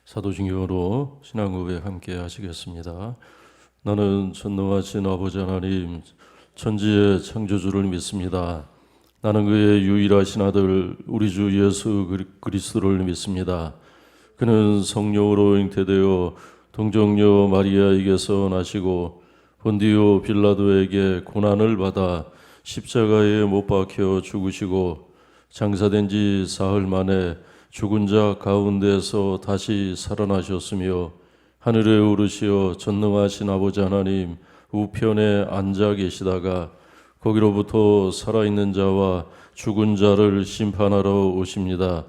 사도신경으로 신앙고백 함께 하시겠습니다. 나는 전능하신 아버지 하나님 천지의 창조주를 믿습니다. 나는 그의 유일하신 아들 우리 주 예수 그리스도를 믿습니다. 그는 성령으로 잉태되어 동정녀 마리아에게서 나시고 본디오 빌라도에게 고난을 받아 십자가에 못 박혀 죽으시고 장사된 지 사흘 만에 죽은 자 가운데서 다시 살아나셨으며 하늘에 오르시어 전능하신 아버지 하나님 우편에 앉아 계시다가 거기로부터 살아있는 자와 죽은 자를 심판하러 오십니다.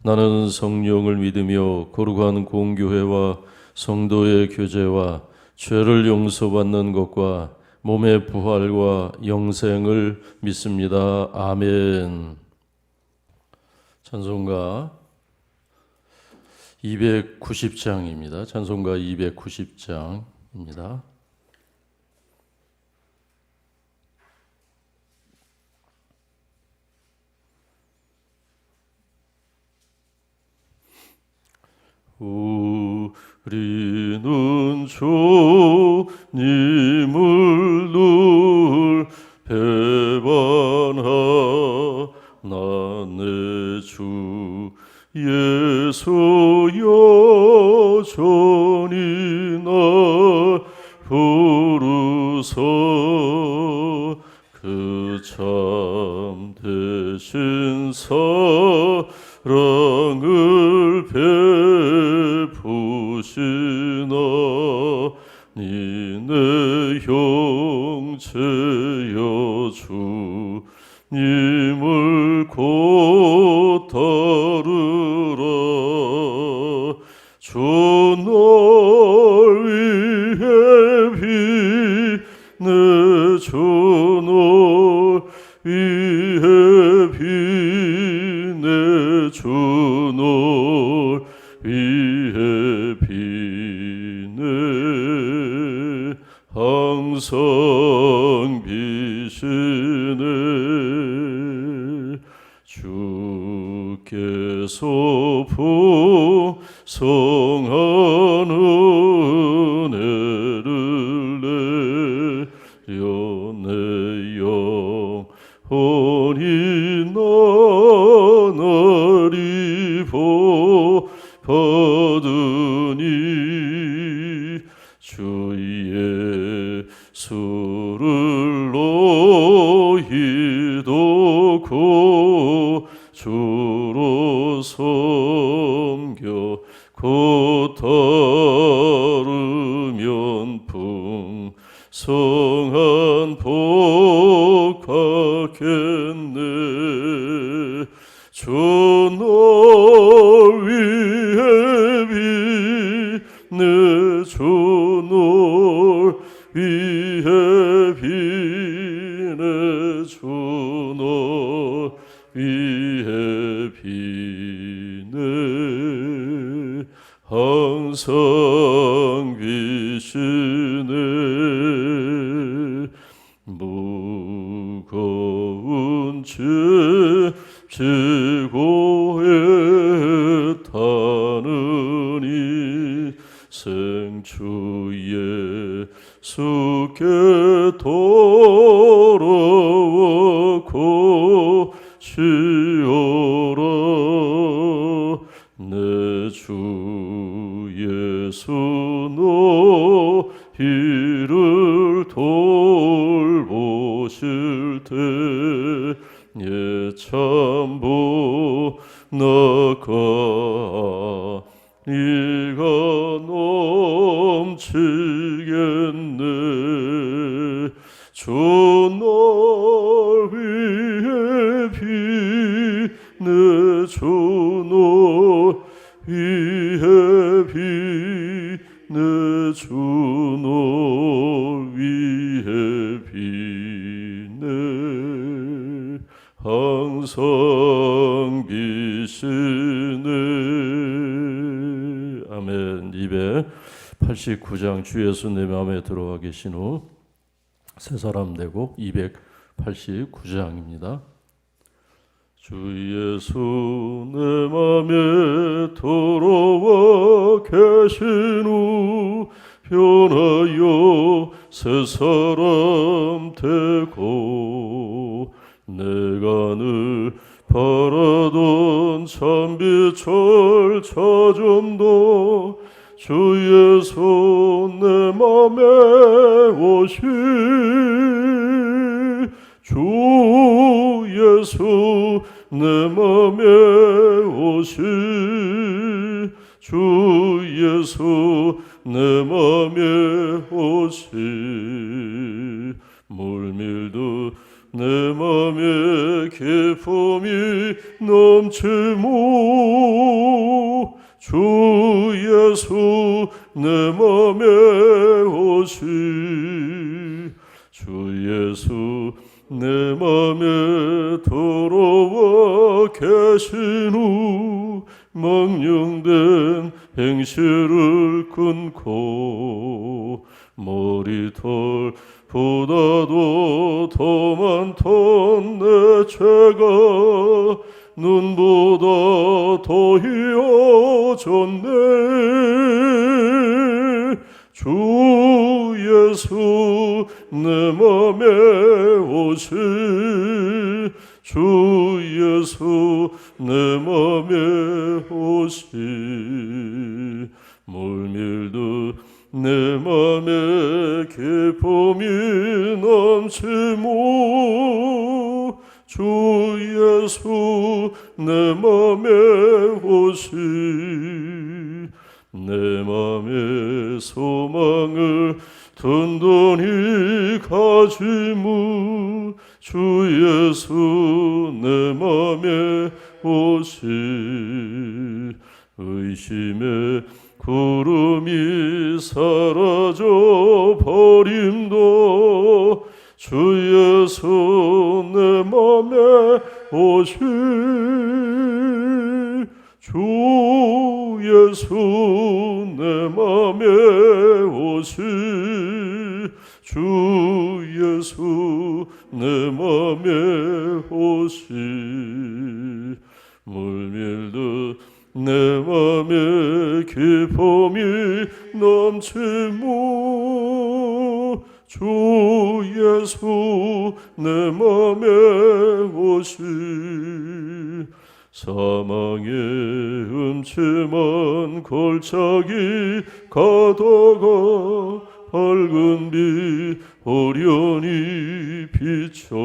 나는 성령을 믿으며 거룩한 공교회와 성도의 교제와 죄를 용서받는 것과 몸의 부활과 영생을 믿습니다. 아멘. 찬송가 290장입니다. 찬송가 290장입니다. 우리는 주님을 늘 배반하나 내 주 예수 여전히 날 부르소 그 참 대신 사랑을 베푸시나니 내 형제여 주님을 곧 따르라 주 날 위해 비네 주 날 위해 비네 주 날 위해 비네 항상 비시네 주께서 풍성한 은혜를 내려 내 영혼이 나날이 받으니 주 예수를 너희도 구주로 섬겨 곧 따르면 풍성한 복 받겠네 주 날 위해 비네 주 날 위해 비네 주 날 위해 비네 항상 비시네 무거운 죄 지고 애타느니 생주 예수께 돌아와 고치어라 내 주 예수 너희를 돌보실 때에 참보 나가 이가 넘치겠네 주 날 위해 비네 주 날 위해 비네 주 날 위해 비네 항상 비시네 아멘. 289장 주 예수 내 마음에 들어와 계신 후 새 사람 되고 289장입니다. 주 예수 내 맘에 돌아와 계신 후 변하여 새 사람 되고 내가 늘 바라던 참빛을 찾음도 주의 손 내 맘에 오시 주 예수 내 맘에 오시 주 예수 내 맘에 오시 물밀도 내 맘에 기쁨이 넘치무 주 예수 내 맘에 오시 주 예수 내 맘에 돌아와 계신 후 망령된 행실을 끊고 머리털보다도 더 많던 내 죄가 눈보다 더 희어졌네 주 예수 내 맘에 오시 주 예수 내 맘에 오시 물밀도 내 맘에 기쁨이 넘치무 주 예수 내 맘에 오시 내 맘의 소망을 든든히 가지무 주 예수 내 맘에 오시 의심의 구름이 사라져 버림도 주 예수 내 맘에 오시 주 예수 내 맘에 오시 주 예수 내 맘에 오시 물밀듯 내 맘에 기쁨이 넘치무 주 예수 내 맘에 오시 사망의 음침한 골짜기 가다가 밝은 빛 호련히 비춰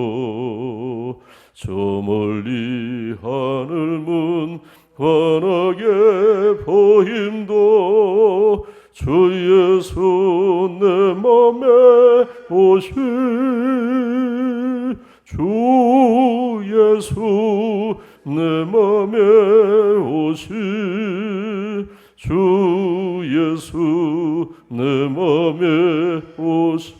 저 멀리 하늘문 환하게 보임도 주 예수 내 맘에 오시 주 예수 내 맘에 오시 주 예수 내 맘에 오시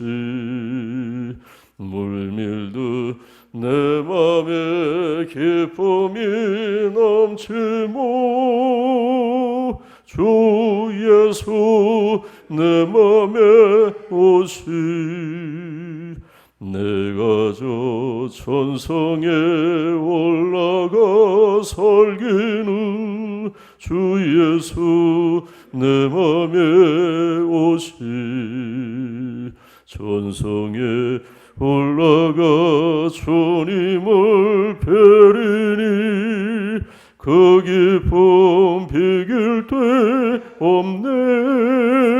물밀듯 내 맘에 기쁨이 넘치무 주 예수 내 맘에 오시 내가 저 천성에 올라가 설기는 주 예수 내 맘에 오시 천성에 올라가 주님을 뵈리니 그 기쁨 비길 데 없네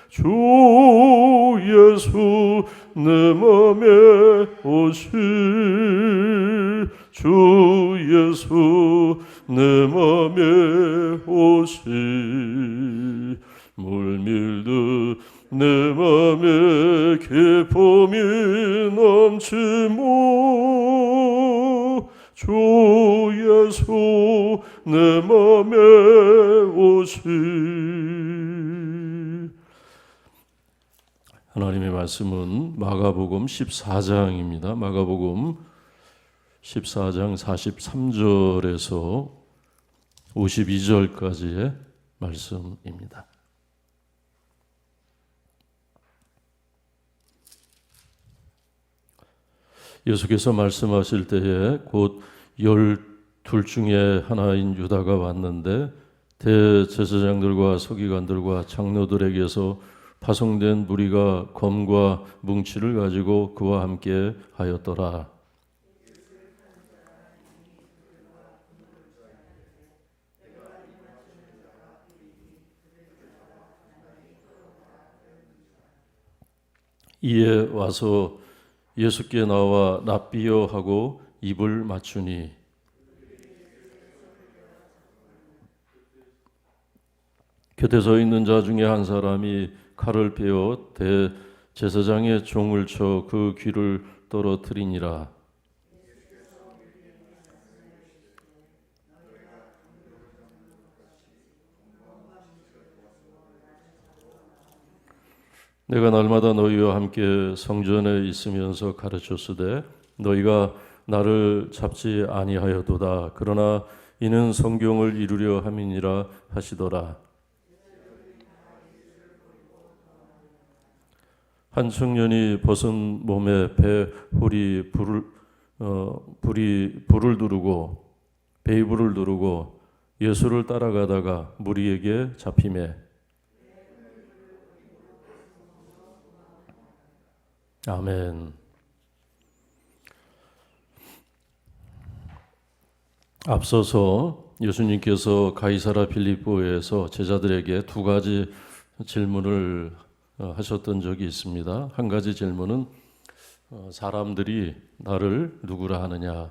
주 예수 내 맘에 오시 주 예수 내 맘에 오시 물밀듯 내 맘에 기쁨이 넘치무 주 예수 내 맘에 오시 하나님의 말씀은 마가복음 14장입니다. 마가복음 14장 43절에서 52절까지의 말씀입니다. 예수께서 말씀하실 때에 곧 12 중에 하나인 유다가 왔는데 대제사장들과 서기관들과 장로들에게서 파송된 무리가 검과 뭉치를 가지고 그와 함께 하였더라. 이에 와서 예수께 나와 납비여 하고 입을 맞추니 곁에 서 있는 자 중에 한 사람이 칼을 빼어 대제사장의 종을 쳐 그 귀를 떨어뜨리니라. 내가 날마다 너희와 함께 성전에 있으면서 가르쳤으되 너희가 나를 잡지 아니하여도다. 그러나 이는 성경을 이루려 함이니라 하시더라. 한 청년이 벗은 몸에 배 홀이 불을 두르고 베이불을 두르고 예수를 따라가다가 무리에게 잡히매 아멘. 앞서서 예수님께서 가이사라 빌립보에서 제자들에게 두 가지 질문을 하셨던 적이 있습니다. 한 가지 질문은 사람들이 나를 누구라 하느냐,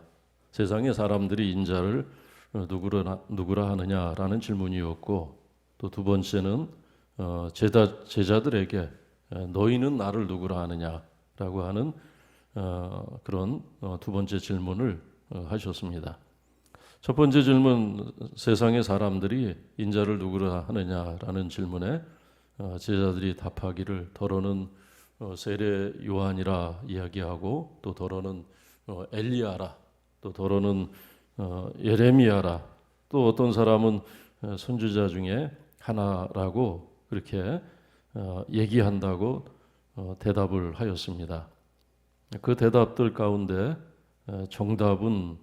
세상의 사람들이 인자를 누구라 하느냐라는 질문이었고, 또 두 번째는 제자들에게 너희는 나를 누구라 하느냐라고 하는 그런 두 번째 질문을 하셨습니다. 첫 번째 질문, 세상의 사람들이 인자를 누구라 하느냐라는 질문에 제자들이 답하기를 더러는 세례 요한이라 이야기하고, 또 더러는 엘리야라, 또 더러는 예레미야라, 또 어떤 사람은 선지자 중에 하나라고 그렇게 얘기한다고 대답을 하였습니다. 그 대답들 가운데 정답은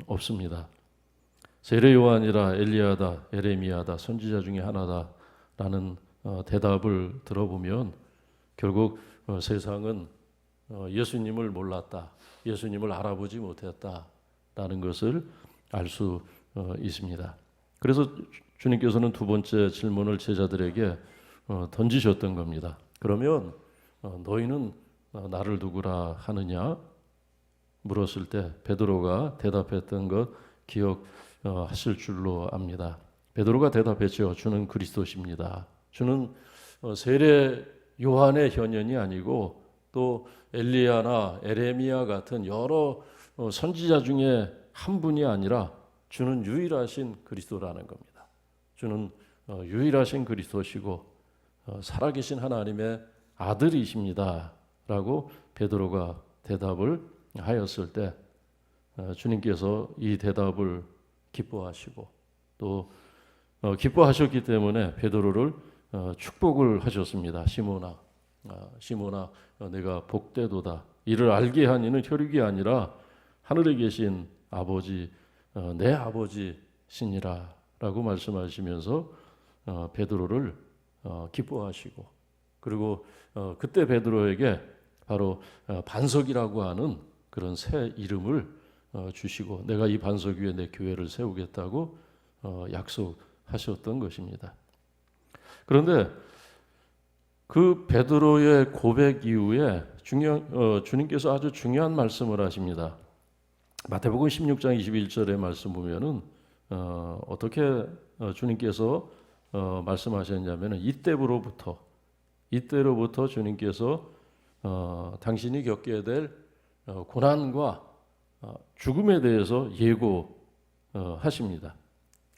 없습니다. 세례 요한이라, 엘리야다, 예레미야다, 선지자 중에 하나다라는 대답을 들어보면 결국 세상은 예수님을 몰랐다, 예수님을 알아보지 못했다라는 것을 알 수 있습니다. 그래서 주님께서는 두 번째 질문을 제자들에게 던지셨던 겁니다. 그러면 너희는 나를 누구라 하느냐 물었을 때 베드로가 대답했던 것 기억하실 줄로 압니다. 베드로가 대답했죠. 주는 그리스도십니다. 주는 세례 요한의 현현이 아니고 또 엘리야나 에레미야 같은 여러 선지자 중에 한 분이 아니라 주는 유일하신 그리스도라는 겁니다. 주는 유일하신 그리스도시고 살아계신 하나님의 아들이십니다. 라고 베드로가 대답을 하였을 때 주님께서 이 대답을 기뻐하시고 또 기뻐하셨기 때문에 베드로를 축복을 하셨습니다. 시몬아 내가 복되도다. 이를 알게 한 이는 혈육이 아니라 하늘에 계신 아버지 내 아버지시니라 라고 말씀하시면서 베드로를 기뻐하시고, 그리고 그때 베드로에게 바로 반석이라고 하는 그런 새 이름을 주시고 내가 이 반석 위에 내 교회를 세우겠다고 약속하셨던 것입니다. 그런데 그 베드로의 고백 이후에 주님께서 아주 중요한 말씀을 하십니다. 마태복음 16장 21절의 말씀 보면은 어떻게 주님께서 말씀하셨냐면은 이때로부터 주님께서 당신이 겪게 될 고난과 죽음에 대해서 예고하십니다.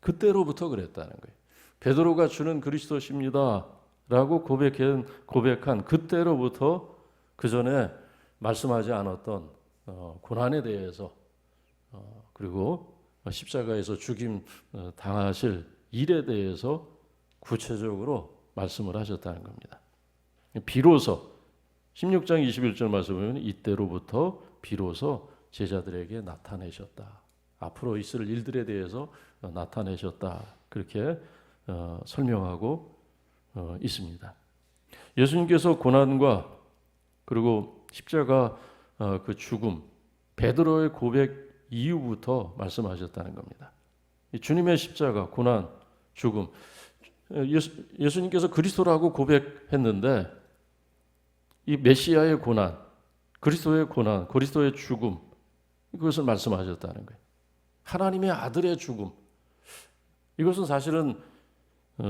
그때로부터 그랬다는 거예요. 베드로가 주는 그리스도십니다 라고 고백한 그때로부터 그 전에 말씀하지 않았던 고난에 대해서 그리고 십자가에서 죽임 당하실 일에 대해서 구체적으로 말씀을 하셨다는 겁니다. 비로소 16장 21절 말씀 보면 이때로부터 비로소 제자들에게 나타내셨다. 앞으로 있을 일들에 대해서 나타내셨다 그렇게 설명하고 있습니다. 예수님께서 고난과 그리고 십자가 그 죽음, 베드로의 고백 이후부터 말씀하셨다는 겁니다. 주님의 십자가, 고난, 죽음, 예수님께서 그리스도라고 고백했는데 이 메시아의 고난, 그리스도의 고난, 그리스도의 죽음, 이것을 말씀하셨다는 거예요. 하나님의 아들의 죽음, 이것은 사실은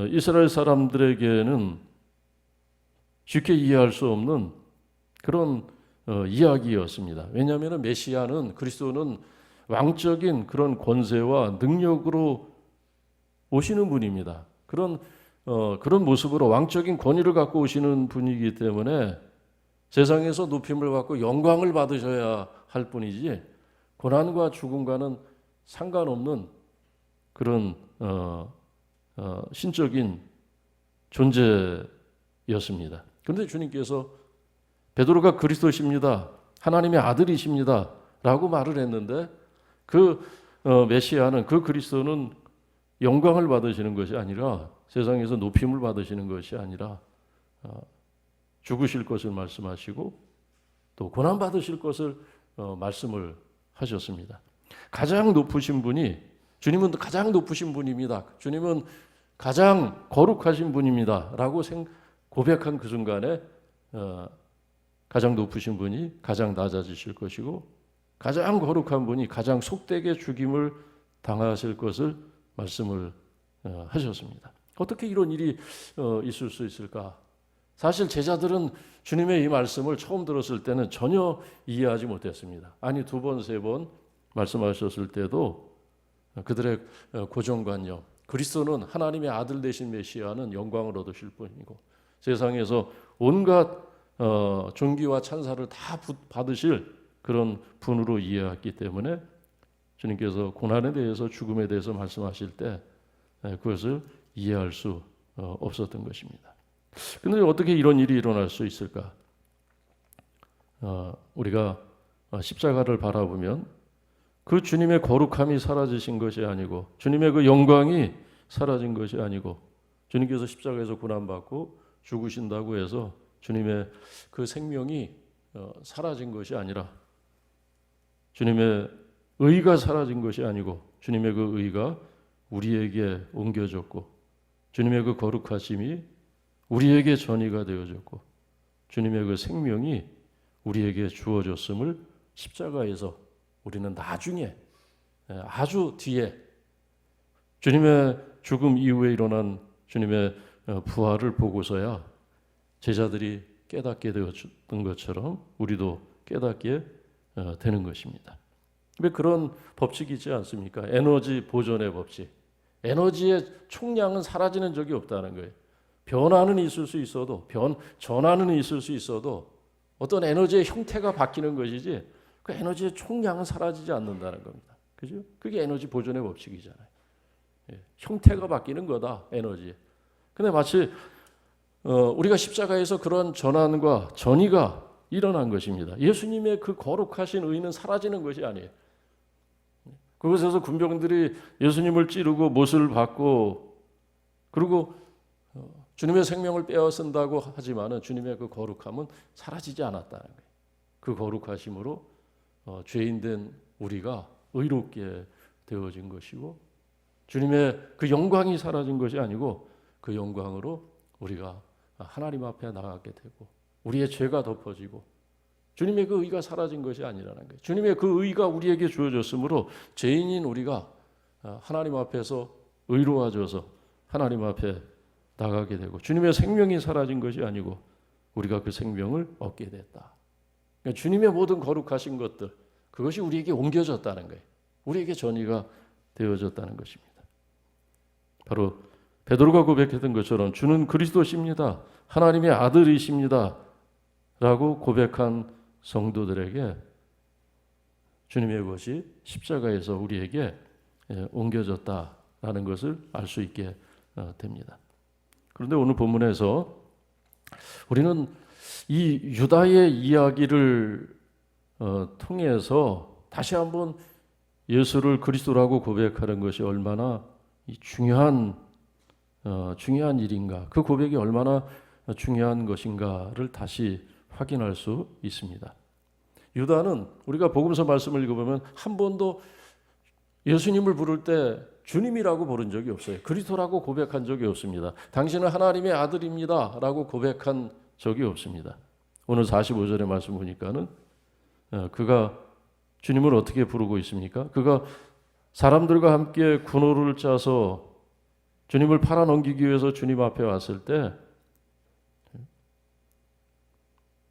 이스라엘 사람들에게는 쉽게 이해할 수 없는 그런 이야기였습니다. 왜냐하면 메시아는, 그리스도는 왕적인 그런 권세와 능력으로 오시는 분입니다. 그런 모습으로 왕적인 권위를 갖고 오시는 분이기 때문에 세상에서 높임을 받고 영광을 받으셔야 할 뿐이지 고난과 죽음과는 상관없는 그런 신적인 존재였습니다. 그런데 주님께서 베드로가 그리스도십니다, 하나님의 아들이십니다 라고 말을 했는데 그 메시아는, 그 그리스도는 영광을 받으시는 것이 아니라, 세상에서 높임을 받으시는 것이 아니라 죽으실 것을 말씀하시고 또 고난 받으실 것을 말씀을 하셨습니다. 가장 높으신 분이, 주님은 가장 높으신 분입니다, 주님은 가장 거룩하신 분입니다 라고 고백한 그 순간에 가장 높으신 분이 가장 낮아지실 것이고 가장 거룩한 분이 가장 속되게 죽임을 당하실 것을 말씀을 하셨습니다. 어떻게 이런 일이 있을 수 있을까? 사실 제자들은 주님의 이 말씀을 처음 들었을 때는 전혀 이해하지 못했습니다. 아니, 두 번, 세 번 말씀하셨을 때도 그들의 고정관념, 그리스도는 하나님의 아들 되신 메시아는 영광을 얻으실 분이고 세상에서 온갖 존귀와 찬사를 다 받으실 그런 분으로 이해했기 때문에 주님께서 고난에 대해서, 죽음에 대해서 말씀하실 때 그것을 이해할 수 없었던 것입니다. 그런데 어떻게 이런 일이 일어날 수 있을까? 우리가 십자가를 바라보면 그 주님의 거룩함이 사라지신 것이 아니고, 주님의 그 영광이 사라진 것이 아니고, 주님께서 십자가에서 고난받고 죽으신다고 해서 주님의 그 생명이 사라진 것이 아니라, 주님의 의가 사라진 것이 아니고 주님의 그 의가 우리에게 옮겨졌고, 주님의 그 거룩하심이 우리에게 전이가 되어졌고, 주님의 그 생명이 우리에게 주어졌음을 십자가에서 우리는 나중에, 아주 뒤에, 주님의 죽음 이후에 일어난 주님의 부활을 보고서야 제자들이 깨닫게 되었던 것처럼 우리도 깨닫게 되는 것입니다. 왜 그런 법칙이 있지 않습니까? 에너지 보존의 법칙. 에너지의 총량은 사라지는 적이 없다는 거예요. 변화는 있을 수 있어도, 전환은 있을 수 있어도 어떤 에너지의 형태가 바뀌는 것이지 그 에너지의 총량은 사라지지 않는다는 겁니다. 그죠? 그게 에너지 보존의 법칙이잖아요. 형태가 바뀌는 거다, 에너지. 근데 마치 우리가 십자가에서 그런 전환과 전이가 일어난 것입니다. 예수님의 그 거룩하신 의는 사라지는 것이 아니에요. 그곳에서 군병들이 예수님을 찌르고 못을 받고 그리고 주님의 생명을 빼앗는다고 하지만은 주님의 그 거룩함은 사라지지 않았다는 거예요. 그 거룩하심으로 죄인된 우리가 의롭게 되어진 것이고, 주님의 그 영광이 사라진 것이 아니고 그 영광으로 우리가 하나님 앞에 나가게 되고 우리의 죄가 덮어지고, 주님의 그 의가 사라진 것이 아니라는 거예요. 주님의 그 의가 우리에게 주어졌으므로 죄인인 우리가 하나님 앞에서 의로워져서 하나님 앞에 나가게 되고, 주님의 생명이 사라진 것이 아니고 우리가 그 생명을 얻게 됐다. 그러니까 주님의 모든 거룩하신 것들, 그것이 우리에게 옮겨졌다는 거예요. 우리에게 전이가 되어졌다는 것입니다. 바로 베드로가 고백했던 것처럼 주는 그리스도십니다, 하나님의 아들이십니다 라고 고백한 성도들에게 주님의 것이 십자가에서 우리에게 옮겨졌다라는 것을 알 수 있게 됩니다. 그런데 오늘 본문에서 우리는 이 유다의 이야기를 통해서 다시 한번 예수를 그리스도라고 고백하는 것이 얼마나 이 중요한 일인가, 그 고백이 얼마나 중요한 것인가를 다시 확인할 수 있습니다. 유다는 우리가 복음서 말씀을 읽어보면 한 번도 예수님을 부를 때 주님이라고 부른 적이 없어요. 그리스도라고 고백한 적이 없습니다. 당신은 하나님의 아들입니다 라고 고백한 적이 없습니다. 오늘 45절의 말씀 보니까는 그가 주님을 어떻게 부르고 있습니까? 그가 사람들과 함께 군호를 짜서 주님을 팔아넘기기 위해서 주님 앞에 왔을 때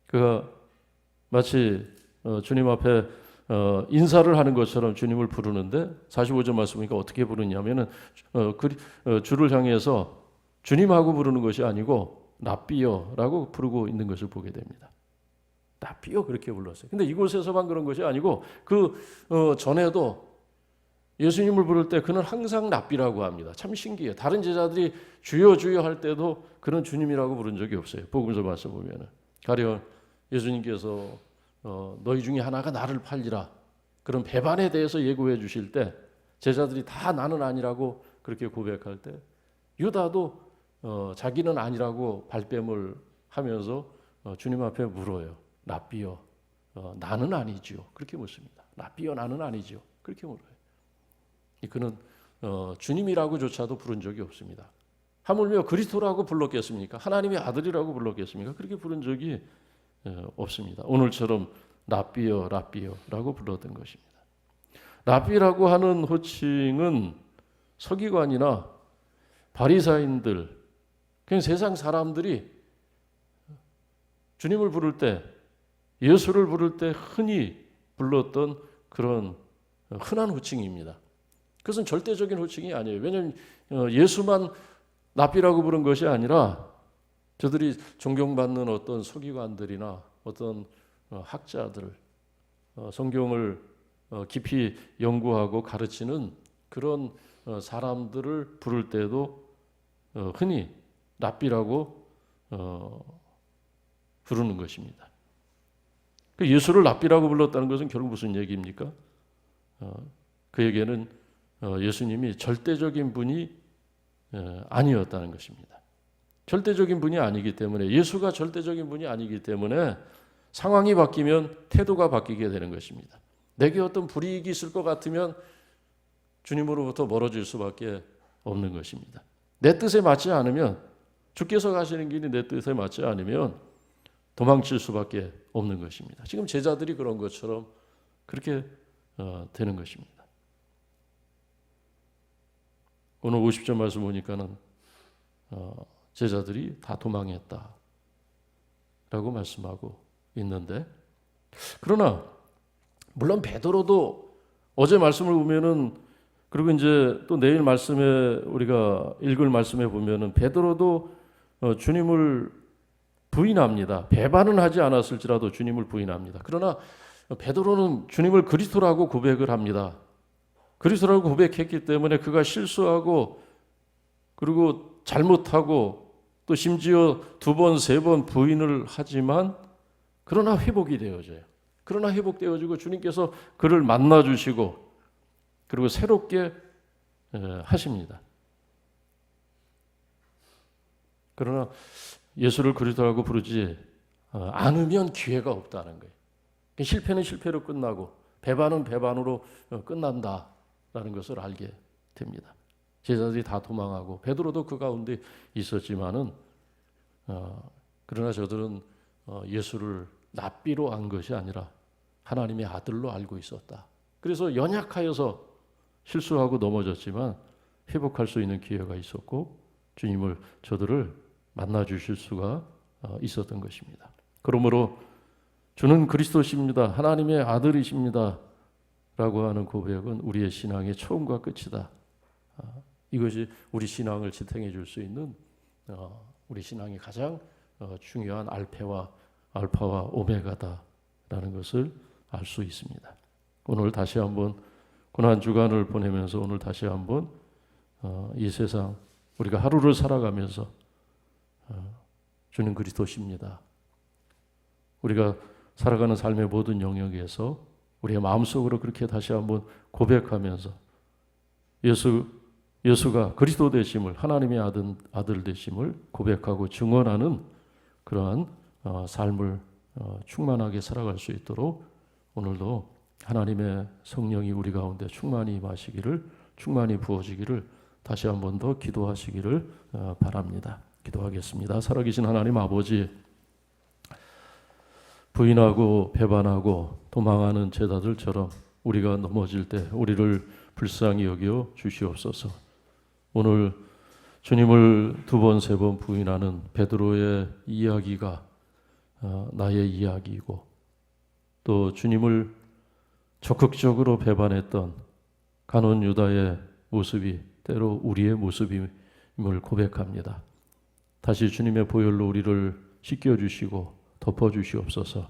그가 마치 주님 앞에 인사를 하는 것처럼 주님을 부르는데 45절 말씀이니까 어떻게 부르냐면은 주를 향해서 주님하고 부르는 것이 아니고 랍비여라고 부르고 있는 것을 보게 됩니다. 랍비여 그렇게 불렀어요. 근데 이곳에서만 그런 것이 아니고 전에도 예수님을 부를 때 그는 항상 랍비라고 합니다. 참 신기해요. 다른 제자들이 주여 주여 할 때도 그는 주님이라고 부른 적이 없어요. 복음서 말씀 보면은 가령 예수님께서 너희 중에 하나가 나를 팔리라 그런 배반에 대해서 예고해 주실 때 제자들이 다 나는 아니라고 그렇게 고백할 때 유다도 자기는 아니라고 발뺌을 하면서 주님 앞에 물어요. 랍비여 나는 아니지요. 그렇게 묻습니다. 랍비여 나는 아니지요. 그렇게 물어요. 그는 주님이라고조차도 부른 적이 없습니다. 하물며 그리스도라고 불렀겠습니까? 하나님의 아들이라고 불렀겠습니까? 그렇게 부른 적이 없습니다. 오늘처럼 랍비여 랍비여라고 불렀던 것입니다. 랍비라고 하는 호칭은 서기관이나 바리사인들, 그냥 세상 사람들이 주님을 부를 때, 예수를 부를 때 흔히 불렀던 그런 흔한 호칭입니다. 그것은 절대적인 호칭이 아니에요. 왜냐하면 예수만 랍비라고 부른 것이 아니라 저들이 존경받는 어떤 서기관들이나 어떤 학자들, 성경을 깊이 연구하고 가르치는 그런 사람들을 부를 때도 흔히 랍비라고 부르는 것입니다. 예수를 랍비라고 불렀다는 것은 결국 무슨 얘기입니까? 그에게는 예수님이 절대적인 분이 아니었다는 것입니다. 절대적인 분이 아니기 때문에, 예수가 절대적인 분이 아니기 때문에 상황이 바뀌면 태도가 바뀌게 되는 것입니다. 내게 어떤 불이익이 있을 것 같으면 주님으로부터 멀어질 수밖에 없는 것입니다. 내 뜻에 맞지 않으면, 주께서 가시는 길이 내 뜻에 맞지 않으면 도망칠 수밖에 없는 것입니다. 지금 제자들이 그런 것처럼 그렇게 되는 것입니다. 오늘 50절 말씀 보니까는 제자들이 다 도망했다 라고 말씀하고 있는데, 그러나 물론 베드로도 어제 말씀을 보면은, 그리고 이제 또 내일 말씀에 우리가 읽을 말씀에 보면은 베드로도 주님을 부인합니다. 배반은 하지 않았을지라도 주님을 부인합니다. 그러나 베드로는 주님을 그리스도라고 고백을 합니다. 그리스도라고 고백했기 때문에 그가 실수하고 그리고 잘못하고 또 심지어 2번, 3번 부인을 하지만 그러나 회복이 되어져요. 그러나 회복되어지고 주님께서 그를 만나주시고 그리고 새롭게 하십니다. 그러나 예수를 그리스도라고 부르지 않으면 기회가 없다는 거예요. 실패는 실패로 끝나고 배반은 배반으로 끝난다라는 것을 알게 됩니다. 제자들이 다 도망하고 베드로도 그 가운데 있었지만은 그러나 저들은 예수를 랍비로 안 것이 아니라 하나님의 아들로 알고 있었다. 그래서 연약하여서 실수하고 넘어졌지만 회복할 수 있는 기회가 있었고 주님을 저들을 만나 주실 수가 있었던 것입니다. 그러므로 주는 그리스도십니다. 하나님의 아들이십니다. 라고 하는 고백은 우리의 신앙의 처음과 끝이다. 이것이 우리 신앙을 지탱해 줄 수 있는 우리 신앙의 가장 중요한 알파와 오메가다라는 것을 알 수 있습니다. 오늘 다시 한번 고난 주간을 보내면서 오늘 다시 한번 이 세상 우리가 하루를 살아가면서 주는 그리스도십니다. 우리가 살아가는 삶의 모든 영역에서 우리의 마음속으로 그렇게 다시 한번 고백하면서 예수 예수가 그리스도 되심을, 하나님의 아들 되심을 고백하고 증언하는 그러한 삶을 충만하게 살아갈 수 있도록 오늘도 하나님의 성령이 우리 가운데 충만히 임하시기를, 충만히 부어지기를 다시 한 번 더 기도하시기를 바랍니다. 기도하겠습니다. 살아계신 하나님 아버지, 부인하고 배반하고 도망하는 제자들처럼 우리가 넘어질 때 우리를 불쌍히 여겨 주시옵소서. 오늘 주님을 두 번, 세 번 부인하는 베드로의 이야기가 나의 이야기이고, 또 주님을 적극적으로 배반했던 간원 유다의 모습이 때로 우리의 모습임을 고백합니다. 다시 주님의 보혈로 우리를 씻겨주시고 덮어주시옵소서.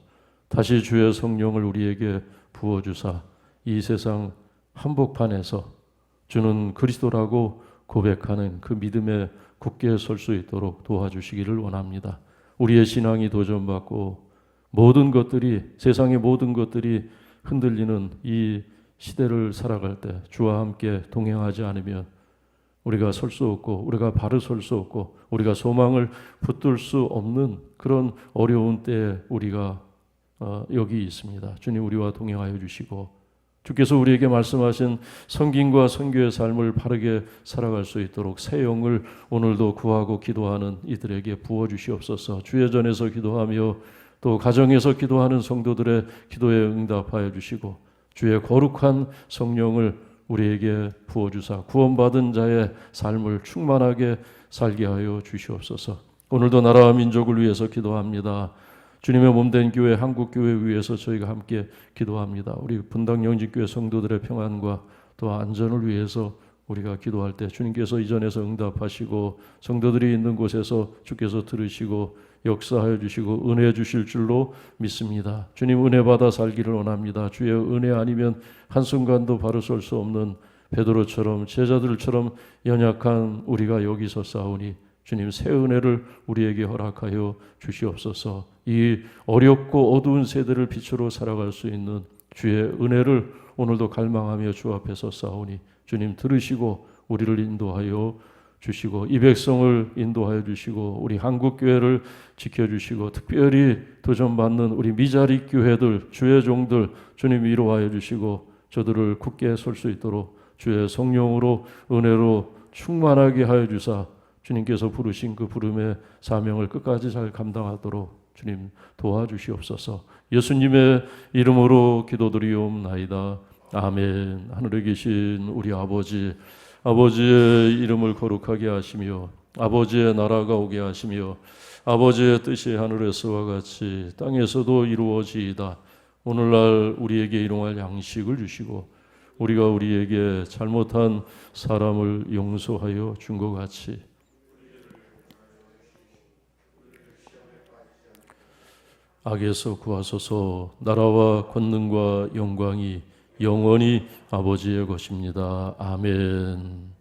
다시 주의 성령을 우리에게 부어주사 이 세상 한복판에서 주는 그리스도라고 고백하는 그 믿음에 굳게 설 수 있도록 도와주시기를 원합니다. 우리의 신앙이 도전받고 모든 것들이, 세상의 모든 것들이 흔들리는 이 시대를 살아갈 때 주와 함께 동행하지 않으면 우리가 설 수 없고, 우리가 바로 설 수 없고, 우리가 소망을 붙들 수 없는 그런 어려운 때에 우리가 여기 있습니다. 주님, 우리와 동행하여 주시고 주께서 우리에게 말씀하신 성김과 선교의 삶을 바르게 살아갈 수 있도록 새 영을 오늘도 구하고 기도하는 이들에게 부어주시옵소서. 주의 전에서 기도하며 또 가정에서 기도하는 성도들의 기도에 응답하여 주시고 주의 거룩한 성령을 우리에게 부어주사 구원받은 자의 삶을 충만하게 살게 하여 주시옵소서. 오늘도 나라와 민족을 위해서 기도합니다. 주님의 몸된 교회, 한국교회 위해서 저희가 함께 기도합니다. 우리 분당 영진교회 성도들의 평안과 또 안전을 위해서 우리가 기도할 때 주님께서 이 전에서 응답하시고 성도들이 있는 곳에서 주께서 들으시고 역사하여 주시고 은혜 주실 줄로 믿습니다. 주님 은혜 받아 살기를 원합니다. 주의 은혜 아니면 한순간도 바로 설 수 없는 베드로처럼 제자들처럼 연약한 우리가 여기서 싸우니 주님 새 은혜를 우리에게 허락하여 주시옵소서. 이 어렵고 어두운 세대를 빛으로 살아갈 수 있는 주의 은혜를 오늘도 갈망하며 주 앞에서 싸우니 주님 들으시고 우리를 인도하여 주시고 이 백성을 인도하여 주시고 우리 한국교회를 지켜주시고 특별히 도전받는 우리 미자리 교회들, 주의 종들 주님 위로하여 주시고 저들을 굳게 설 수 있도록 주의 성령으로 은혜로 충만하게 하여 주사 주님께서 부르신 그 부름의 사명을 끝까지 잘 감당하도록 주님 도와주시옵소서. 예수님의 이름으로 기도드리옵나이다. 아멘. 하늘에 계신 우리 아버지, 아버지의 이름을 거룩하게 하시며 아버지의 나라가 오게 하시며 아버지의 뜻이 하늘에서와 같이 땅에서도 이루어지이다. 오늘날 우리에게 일용할 양식을 주시고 우리가 우리에게 잘못한 사람을 용서하여 준 것 같이 악에서 구하소서. 나라와 권능과 영광이 영원히 아버지의 것입니다. 아멘.